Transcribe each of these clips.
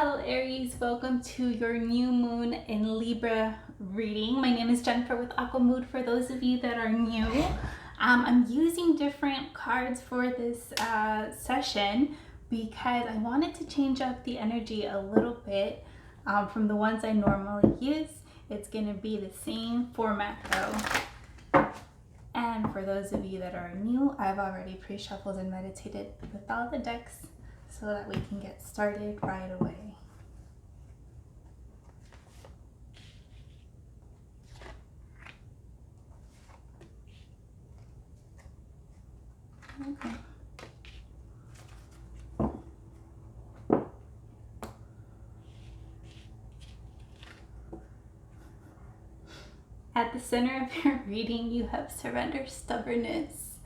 Hello Aries, welcome to your new moon in Libra reading. My name is Jennifer with Aqua Mood for those of you that are new. I'm using different cards for this session because I wanted to change up the energy a little bit from the ones I normally use. It's going to be the same format though. And for those of you that are new, I've already pre-shuffled and meditated with all the decks so that we can get started right away. Okay. At the center of your reading, you have surrender, stubbornness.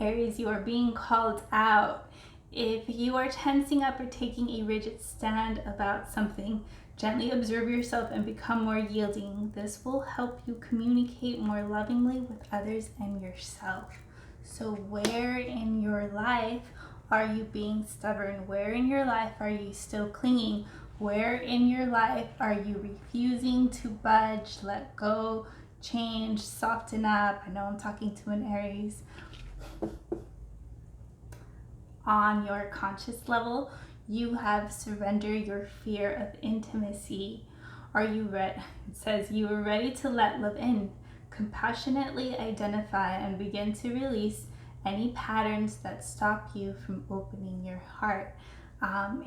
Aries, you are being called out. If you are tensing up or taking a rigid stand about something, gently observe yourself and become more yielding. This will help you communicate more lovingly with others and yourself. So where in your life are you being stubborn? Where in your life are you still clinging? Where in your life are you refusing to budge, let go, change, soften up? I know I'm talking to an Aries. On your conscious level, you have surrendered your fear of intimacy. Are you ready? It says you are ready to let love in. Compassionately identify and begin to release any patterns that stop you from opening your heart.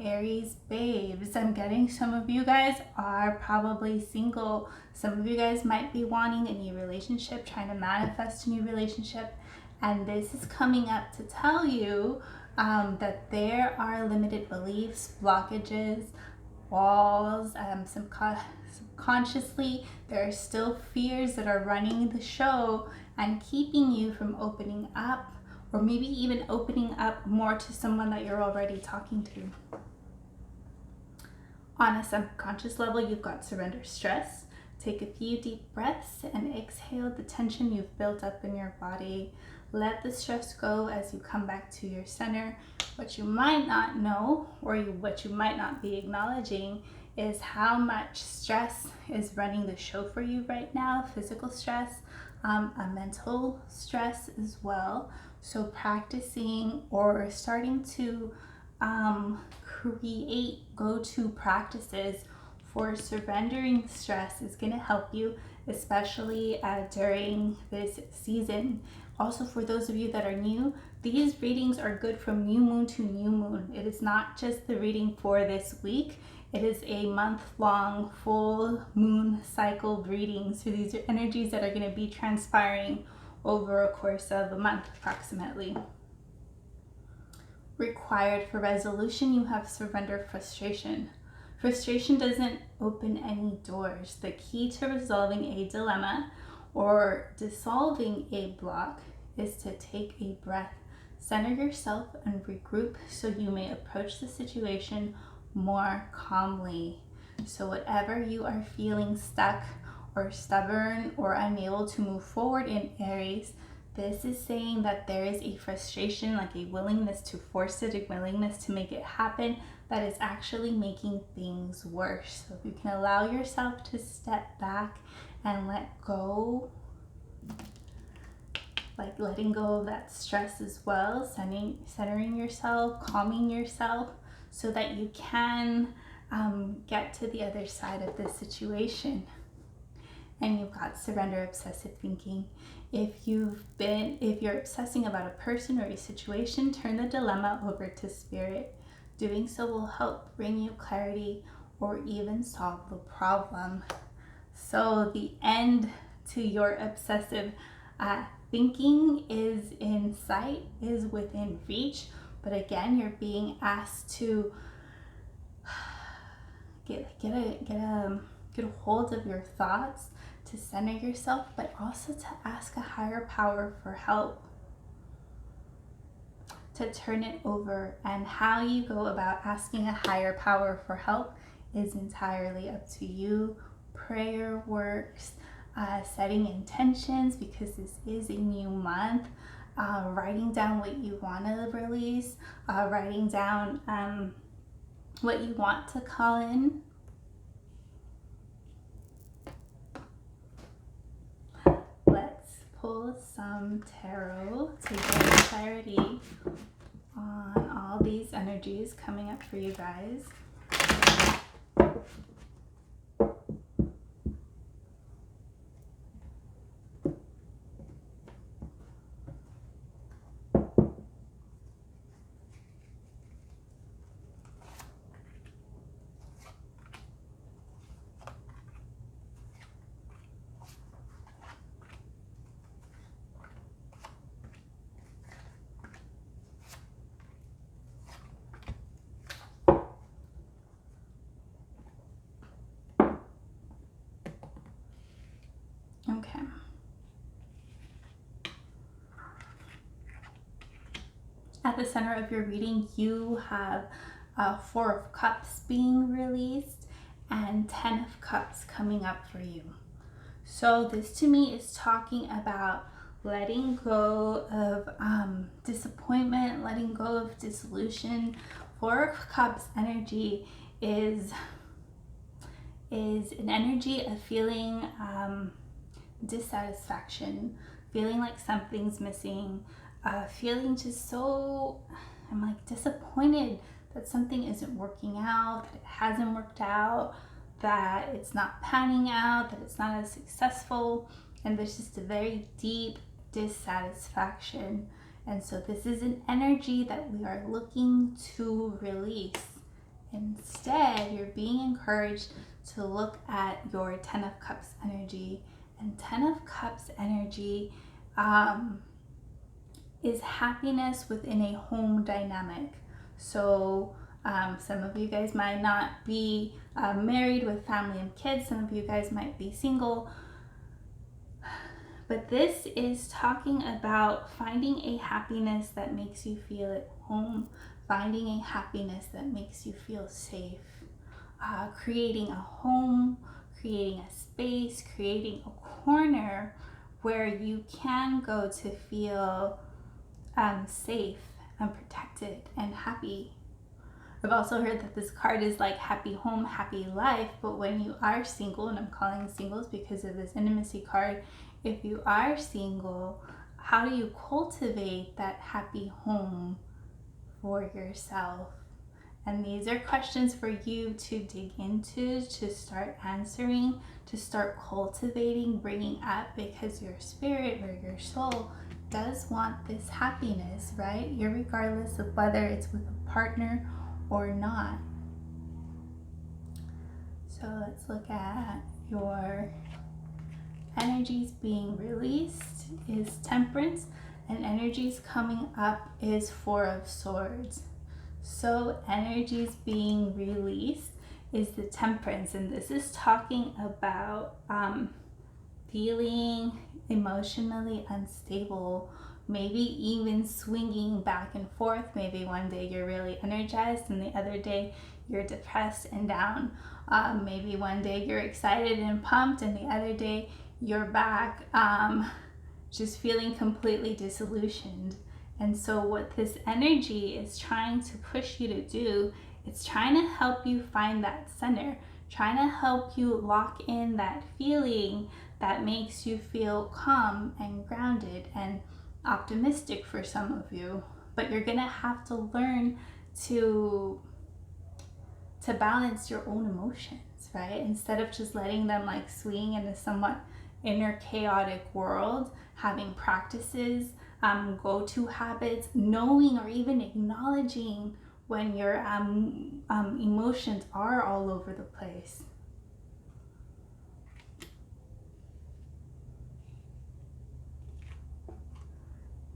Aries babes, I'm getting some of you guys are probably single. Some of you guys might be wanting a new relationship, trying to manifest a new relationship. And this is coming up to tell you that there are limited beliefs, blockages, walls, subconsciously there are still fears that are running the show and keeping you from opening up, or maybe even opening up more to someone that you're already talking to. On a subconscious level, you've got surrender stress. Take a few deep breaths and exhale the tension you've built up in your body. Let the stress go as you come back to your center. What you might not know, or what you might not be acknowledging, is how much stress is running the show for you right now. Physical stress, a mental stress as well. So practicing or starting to create go-to practices for surrendering stress is going to help you, especially during this season. Also, for those of you that are new, these readings are good from new moon to new moon. It is not just the reading for this week. It is a month-long full moon cycle reading. So these are energies that are going to be transpiring over a course of a month approximately. Required for resolution, you have surrender frustration. Frustration doesn't open any doors. The key to resolving a dilemma or dissolving a block is to take a breath, center yourself, and regroup so you may approach the situation more calmly. So whatever you are feeling stuck or stubborn or unable to move forward in, Aries, this is saying that there is a frustration, like a willingness to force it, a willingness to make it happen, that is actually making things worse. So if you can allow yourself to step back and let go, like letting go of that stress as well, centering yourself, calming yourself so that you can get to the other side of this situation. And you've got surrender obsessive thinking. If you're obsessing about a person or a situation, turn the dilemma over to spirit. Doing so will help bring you clarity or even solve the problem. So the end to your obsessive thinking is in sight, is within reach. But again, you're being asked to get a hold of your thoughts, to center yourself, but also to ask a higher power for help, to turn it over. And how you go about asking a higher power for help is entirely up to you. Prayer works, setting intentions, because this is a new month, writing down what you want to release, writing down what you want to call in. Let's pull some tarot to get clarity on all these energies coming up for you guys. Okay. At the center of your reading, you have Four of Cups being released and 10 of Cups coming up for you. So this to me is talking about letting go of disappointment, letting go of dissolution. Four of Cups energy is an energy of feeling dissatisfaction, feeling like something's missing, feeling just so, I'm like disappointed that something isn't working out, that it hasn't worked out, that it's not panning out, that it's not as successful, and there's just a very deep dissatisfaction. And so this is an energy that we are looking to release. Instead, you're being encouraged to look at your 10 of Cups energy. And 10 of Cups energy is happiness within a home dynamic. So some of you guys might not be married with family and kids. Some of you guys might be single. But this is talking about finding a happiness that makes you feel at home, finding a happiness that makes you feel safe, creating a home, creating a space, creating a corner where you can go to feel safe and protected and happy. I've also heard that this card is like happy home, happy life, but when you are single, and I'm calling singles because of this intimacy card, if you are single, how do you cultivate that happy home for yourself? And these are questions for you to dig into, to start answering, to start cultivating, bringing up, because your spirit or your soul does want this happiness, right? Irregardless of whether it's with a partner or not. So let's look at your energies being released is Temperance, and energies coming up is Four of Swords. So energies being released is the Temperance, and this is talking about feeling emotionally unstable, maybe even swinging back and forth. Maybe one day you're really energized and the other day you're depressed and down. Maybe one day you're excited and pumped and the other day you're back just feeling completely disillusioned. And so what this energy is trying to push you to do, it's trying to help you find that center, trying to help you lock in that feeling that makes you feel calm and grounded and optimistic for some of you. But you're gonna have to learn to balance your own emotions, right? Instead of just letting them like swing in a somewhat inner chaotic world, having practices, go-to habits, knowing or even acknowledging when your emotions are all over the place.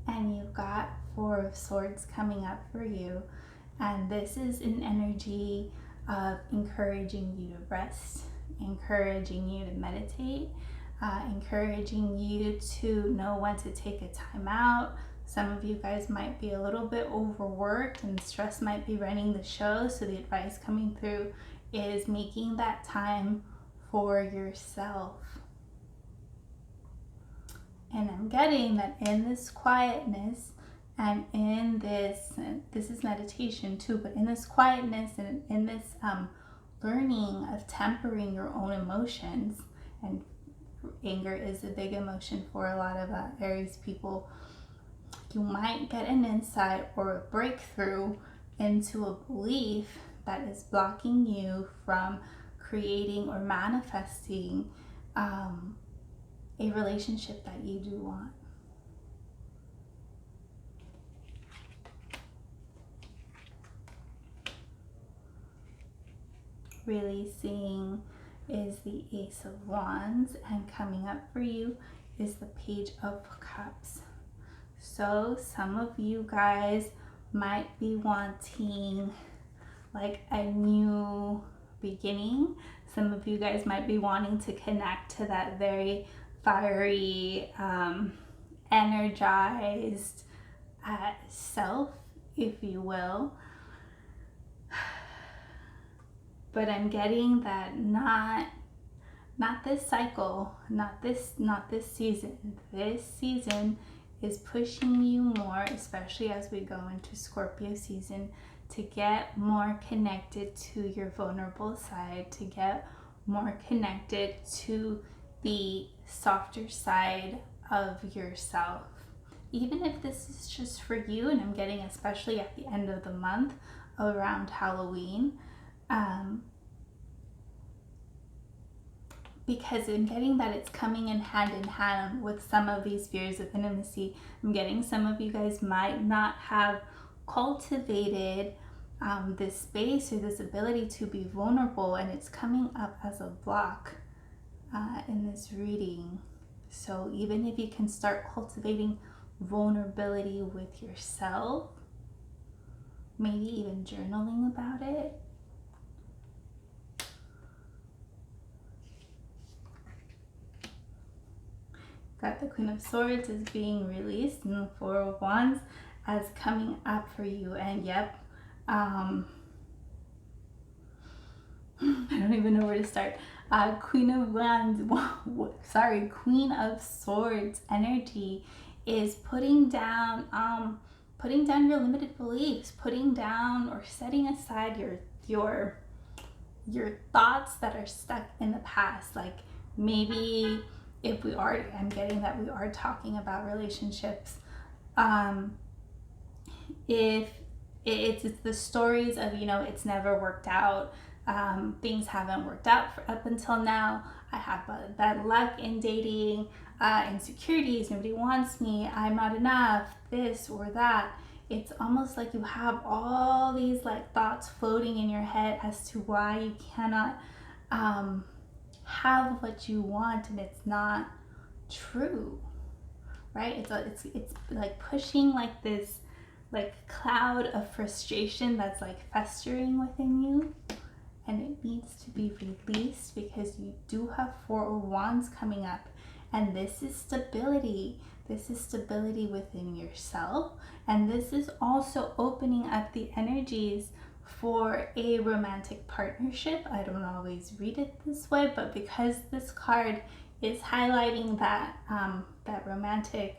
And you've got Four of Swords coming up for you, and this is an energy of encouraging you to rest, encouraging you to meditate, encouraging you to know when to take a time out. Some of you guys might be a little bit overworked and stress might be running the show, so the advice coming through is making that time for yourself. And I'm getting that in this quietness, And in this is meditation too, but in this quietness and in this learning of tempering your own emotions, and anger is a big emotion for a lot of Aries people, you might get an insight or a breakthrough into a belief that is blocking you from creating or manifesting a relationship that you do want. Releasing is the Ace of Wands, and coming up for you is the Page of Cups. So some of you guys might be wanting like a new beginning. Some of you guys might be wanting to connect to that very fiery, energized self, if you will. But I'm getting that not this cycle, not this season. This season is pushing you more, especially as we go into Scorpio season, to get more connected to your vulnerable side, to get more connected to the softer side of yourself. Even if this is just for you, and I'm getting especially at the end of the month around Halloween, because I'm getting that it's coming in hand with some of these fears of intimacy. I'm getting some of you guys might not have cultivated this space or this ability to be vulnerable, and it's coming up as a block in this reading. So even if you can start cultivating vulnerability with yourself, maybe even journaling about it. Got the Queen of Swords is being released, and the Four of Wands as coming up for you. And yep, I don't even know where to start. Queen of Wands, Queen of Swords energy is putting down your limited beliefs, putting down or setting aside your thoughts that are stuck in the past. Like maybe I'm getting that we are talking about relationships. If it's the stories of, it's never worked out, things haven't worked out up until now, I have bad luck in dating, insecurities, nobody wants me, I'm not enough, this or that. It's almost like you have all these like thoughts floating in your head as to why you cannot have what you want, and it's not true, right? It's like pushing like this like cloud of frustration that's like festering within you, and it needs to be released, because you do have Four of Wands coming up, and this is stability. This is stability within yourself, and this is also opening up the energies for a romantic partnership. I don't always read it this way, but because this card is highlighting that that romantic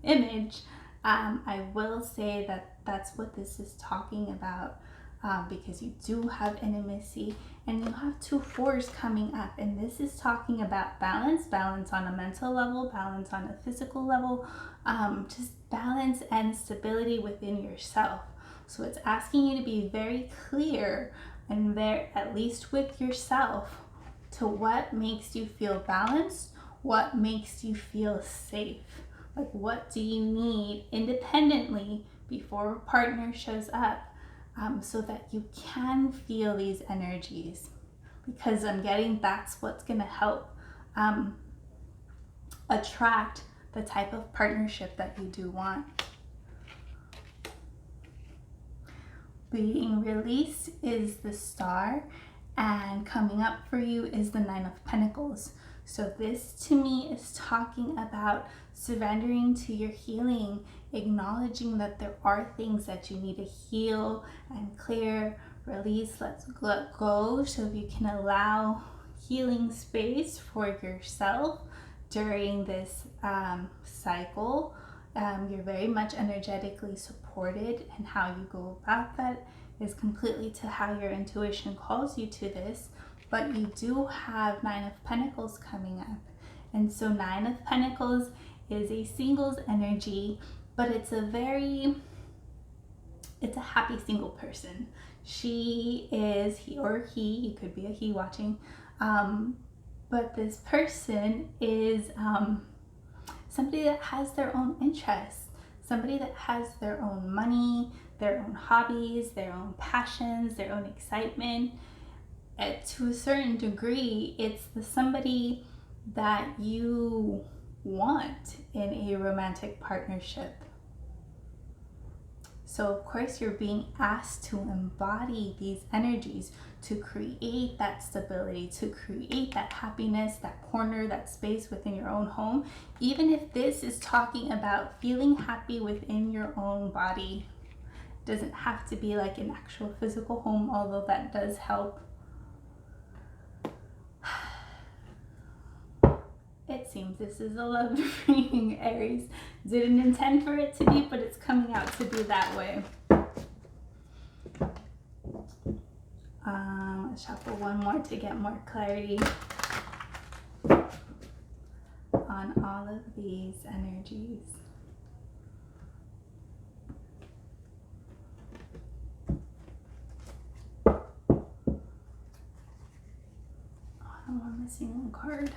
image, I will say that that's what this is talking about, because you do have intimacy, and you have two fours coming up, and this is talking about balance on a mental level, balance on a physical level, just balance and stability within yourself. So it's asking you to be very clear and there, at least with yourself, to what makes you feel balanced, what makes you feel safe. Like, what do you need independently before a partner shows up, so that you can feel these energies, because I'm getting that's what's going to help attract the type of partnership that you do want. Being released is the Star, and coming up for you is the Nine of Pentacles. So this to me is talking about surrendering to your healing, acknowledging that there are things that you need to heal and clear, release, let go, so you can allow healing space for yourself during this cycle, You're very much energetically supported, and how you go about that is completely to how your intuition calls you to this. But you do have Nine of Pentacles coming up. And so Nine of Pentacles is a singles energy, but it's a happy single person. She is, he or he, you could be a he watching, but this person is somebody that has their own interests, somebody that has their own money, their own hobbies, their own passions, their own excitement. To a certain degree, it's somebody that you want in a romantic partnership. So of course you're being asked to embody these energies, to create that stability, to create that happiness, that corner, that space within your own home. Even if this is talking about feeling happy within your own body, it doesn't have to be like an actual physical home, although that does help. It seems this is a love reading, Aries. Didn't intend for it to be, but it's coming out to be that way. Let's shuffle one more to get more clarity on all of these energies. I'm missing one card.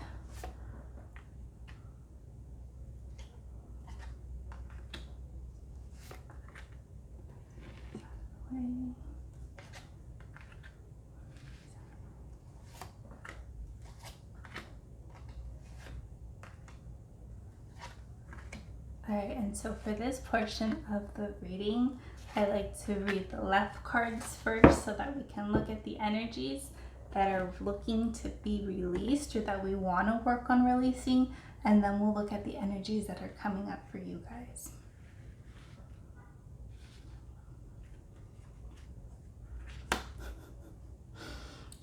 Alright, and so for this portion of the reading, I like to read the left cards first so that we can look at the energies that are looking to be released or that we want to work on releasing, and then we'll look at the energies that are coming up for you guys.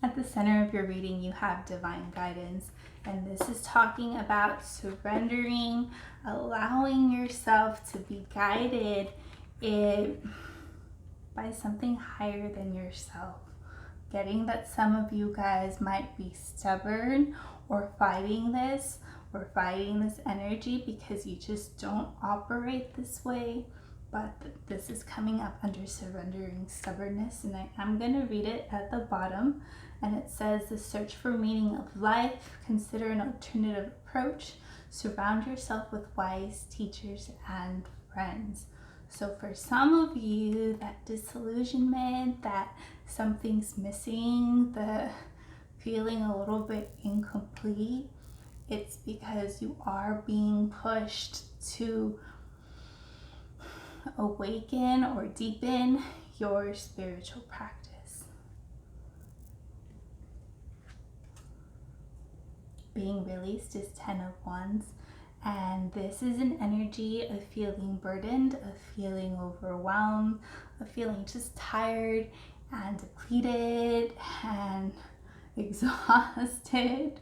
At the center of your reading, you have divine guidance, and this is talking about surrendering, allowing yourself to be guided by something higher than yourself. Getting that some of you guys might be stubborn or fighting this energy because you just don't operate this way. But this is coming up under surrendering stubbornness, and I'm going to read it at the bottom, and it says, the search for meaning of life, consider an alternative approach, surround yourself with wise teachers and friends. So for some of you, that disillusionment, that something's missing, the feeling a little bit incomplete, it's because you are being pushed to awaken or deepen your spiritual practice. Being released is 10 of Wands, and this is an energy of feeling burdened, of feeling overwhelmed, of feeling just tired and depleted and exhausted.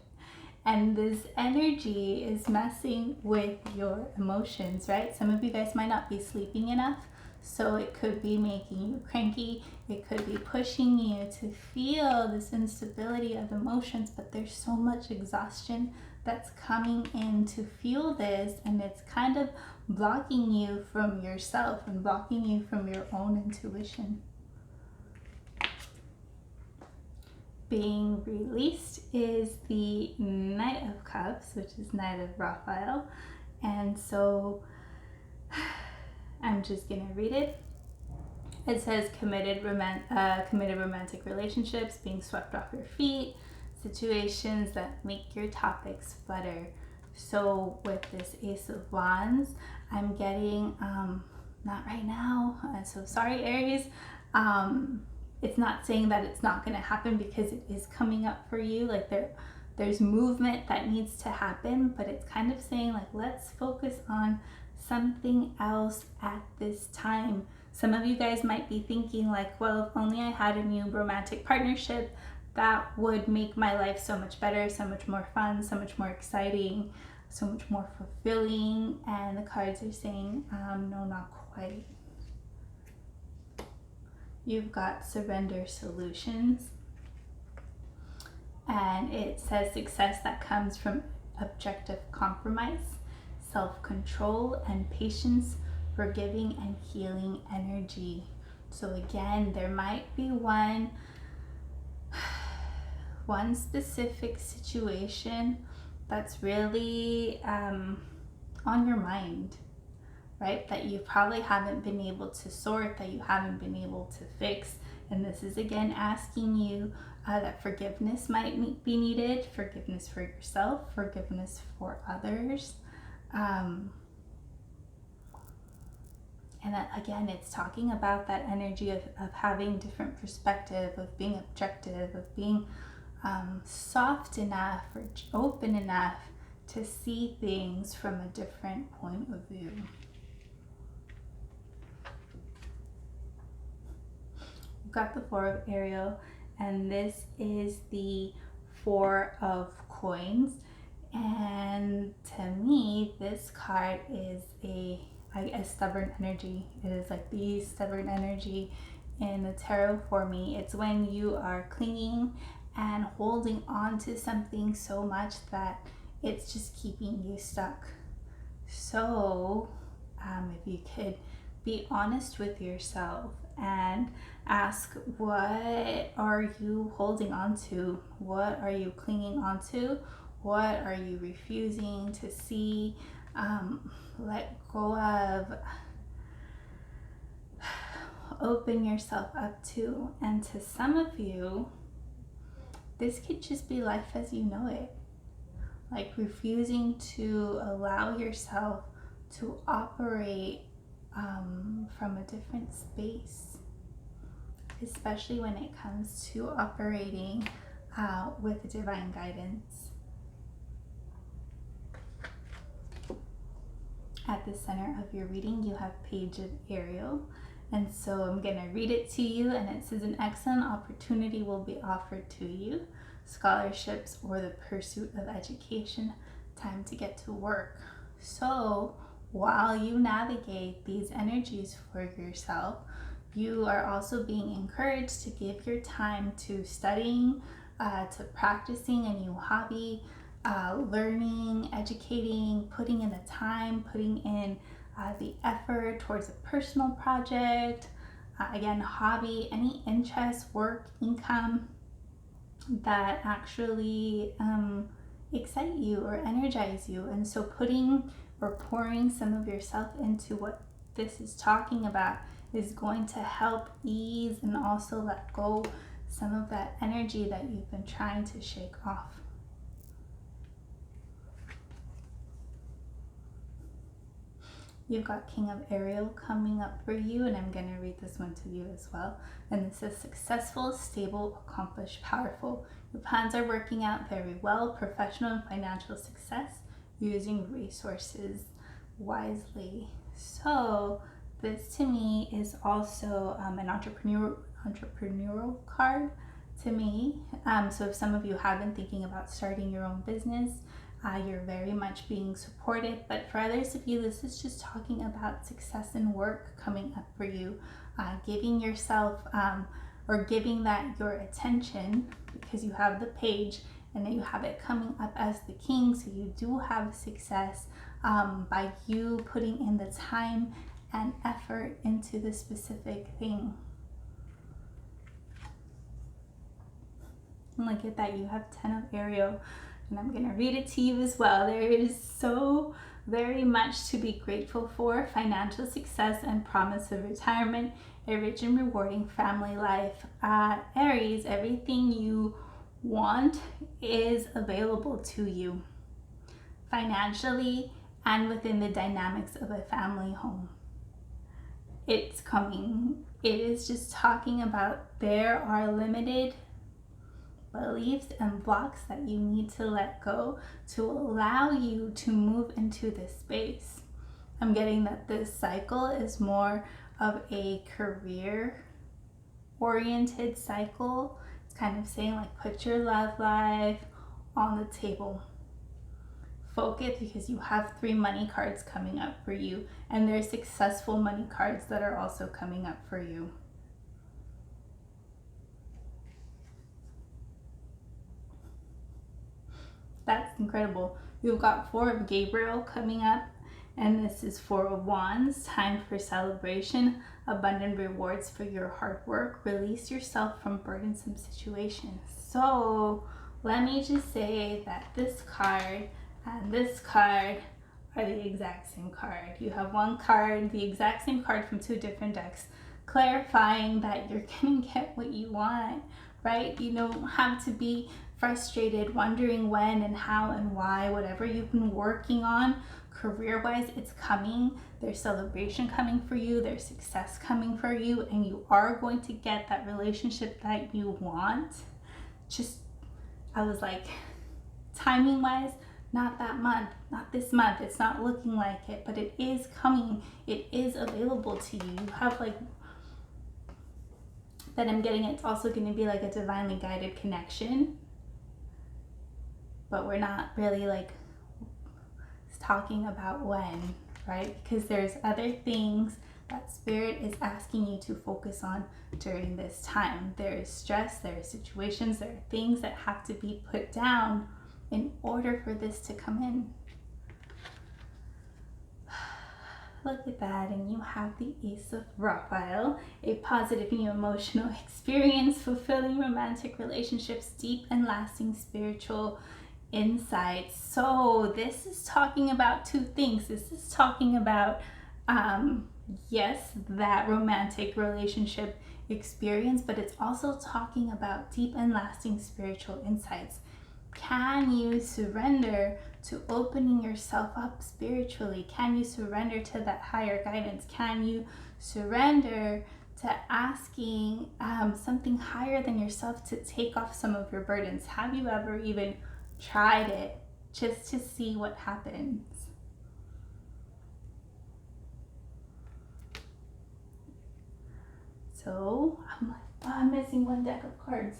And this energy is messing with your emotions, right? Some of you guys might not be sleeping enough, so it could be making you cranky. It could be pushing you to feel this instability of emotions, but there's so much exhaustion that's coming in to feel this, and it's kind of blocking you from yourself and blocking you from your own intuition. Being released is the Knight of Cups, which is Knight of Raphael. And so I'm just going to read it. It says committed romantic relationships, being swept off your feet, situations that make your topics flutter. So with this Ace of Wands, I'm getting, not right now, so sorry Aries, it's not saying that it's not going to happen, because it is coming up for you. Like there's movement that needs to happen, but it's kind of saying like, let's focus on something else at this time. Some of you guys might be thinking like, well, if only I had a new romantic partnership, that would make my life so much better, so much more fun, so much more exciting. so much more fulfilling. And the cards are saying, no, not quite. You've got surrender solutions. And it says success that comes from objective compromise, self-control, and patience, forgiving and healing energy. So again, there might be one specific situation that's really on your mind, right? That you probably haven't been able to sort, that you haven't been able to fix. And this is again asking you that forgiveness might be needed, forgiveness for yourself, forgiveness for others. And again, it's talking about that energy of having different perspective, of being objective, of being soft enough or open enough to see things from a different point of view. We've got the Four of Ariel, and this is the Four of Coins. And to me, this card is a stubborn energy. It is like the stubborn energy in the tarot for me. It's when you are clinging and holding on to something so much that it's just keeping you stuck. So if you could be honest with yourself and ask, what are you holding on to? What are you clinging on to? What are you refusing to see? Let go of, open yourself up to. And to some of you, this could just be life as you know it. Like refusing to allow yourself to operate from a different space, especially when it comes to operating with divine guidance. At the center of your reading, you have Page of Ariel. And so I'm going to read it to you, and it says, an excellent opportunity will be offered to you. Scholarships or the pursuit of education. Time to get to work. So while you navigate these energies for yourself, you are also being encouraged to give your time to studying, to practicing a new hobby, learning, educating, putting in the time, putting in the effort towards a personal project, again, hobby, any interest, work, income that actually excite you or energize you. And so putting or pouring some of yourself into what this is talking about is going to help ease and also let go some of that energy that you've been trying to shake off. You've got King of Ariel coming up for you, and I'm going to read this one to you as well. And this says, successful, stable, accomplished, powerful. Your plans are working out very well. Professional and financial success, using resources wisely. So this to me is also an entrepreneurial card to me. So if some of you have been thinking about starting your own business, you're very much being supported. But for others of you, this is just talking about success in work coming up for you, giving yourself or giving that your attention, because you have the Page and then you have it coming up as the King. So you do have success by you putting in the time and effort into the specific thing. And look at that, you have 10 of Ariel. And I'm going to read it to you as well. There is so very much to be grateful for. Financial success and promise of retirement. A rich and rewarding family life. Aries, everything you want is available to you. Financially and within the dynamics of a family home. It's coming. It is just talking about there are limited beliefs and blocks that you need to let go to allow you to move into this space. I'm getting that this cycle is more of a career oriented cycle. It's kind of saying like put your love life on the table. focus because you have 3 money cards coming up for you, and there's successful money cards that are also coming up for you. That's incredible. You've got 4 of Gabriel coming up, and this is 4 of Wands, time for celebration, abundant rewards for your hard work, release yourself from burdensome situations. So let me just say that this card and this card are the exact same card. You have one card, the exact same card from 2 different decks, clarifying that you're gonna get what you want, right? You don't have to be frustrated, wondering when and how and why. Whatever you've been working on career-wise, it's coming. There's celebration coming for you, there's success coming for you, and you are going to get that relationship that you want. Just, I was like, timing wise, not that month, not this month, it's not looking like it, but it is coming, it is available to you. You have like, that I'm getting, it's also going to be like a divinely guided connection, but we're not really like talking about when, right? Because there's other things that Spirit is asking you to focus on during this time. There is stress, there are situations, there are things that have to be put down in order for this to come in. Look at that, and you have the Ace of Raphael, a positive new emotional experience, fulfilling romantic relationships, deep and lasting spiritual insights. So this is talking about 2 things. This is talking about, yes, that romantic relationship experience, but it's also talking about deep and lasting spiritual insights. Can you surrender to opening yourself up spiritually? Can you surrender to that higher guidance? Can you surrender to asking something higher than yourself to take off some of your burdens? Have you ever even tried it just to see what happens? So I'm like, oh, I'm missing one deck of cards.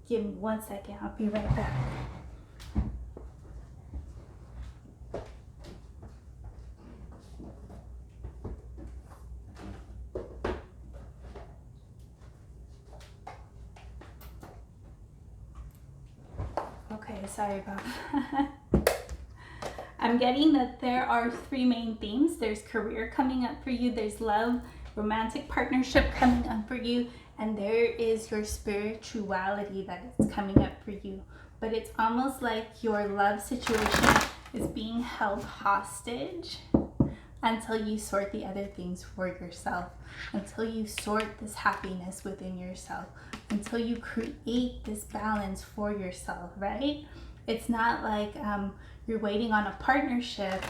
Give me 1 second, I'll be right back. Okay, sorry about that. I'm getting that there are 3 main themes. There's career coming up for you, there's love, romantic partnership coming up for you, and there is your spirituality that is coming up for you. But it's almost like your love situation is being held hostage until you sort the other things for yourself, until you sort this happiness within yourself, until you create this balance for yourself, right? It's not like you're waiting on a partnership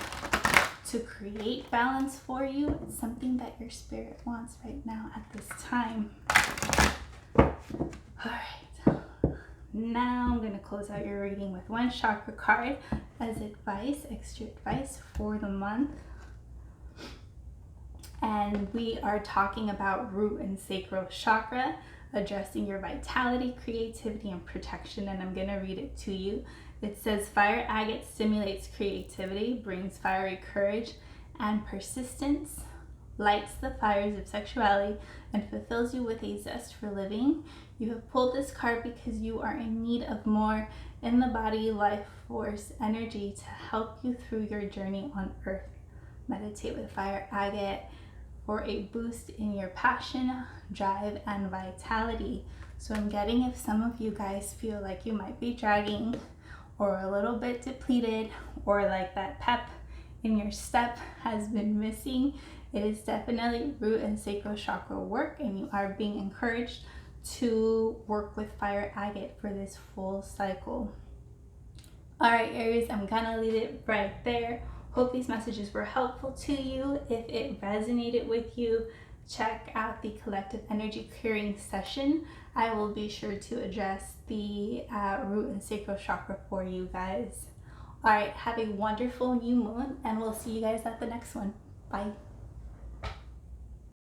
to create balance for you. It's something that your spirit wants right now at this time. All right, now I'm going to close out your reading with 1 chakra card as advice, extra advice for the month. And we are talking about root and sacral chakra, addressing your vitality, creativity, and protection. And I'm going to read it to you. It says, fire agate stimulates creativity, brings fiery courage and persistence, lights the fires of sexuality, and fulfills you with a zest for living. You have pulled this card because you are in need of more in the body, life force, energy to help you through your journey on earth. Meditate with fire agate for a boost in your passion, drive, and vitality. So I'm getting, if some of you guys feel like you might be dragging or a little bit depleted, or like that pep in your step has been missing, it is definitely root and sacral chakra work, and you are being encouraged to work with fire agate for this full cycle. All right, Aries, I'm gonna leave it right there. Hope these messages were helpful to you. If it resonated with you, check out the collective energy clearing session. I will be sure to address the root and sacral chakra for you guys. All right, have a wonderful new moon, and we'll see you guys at the next one. Bye.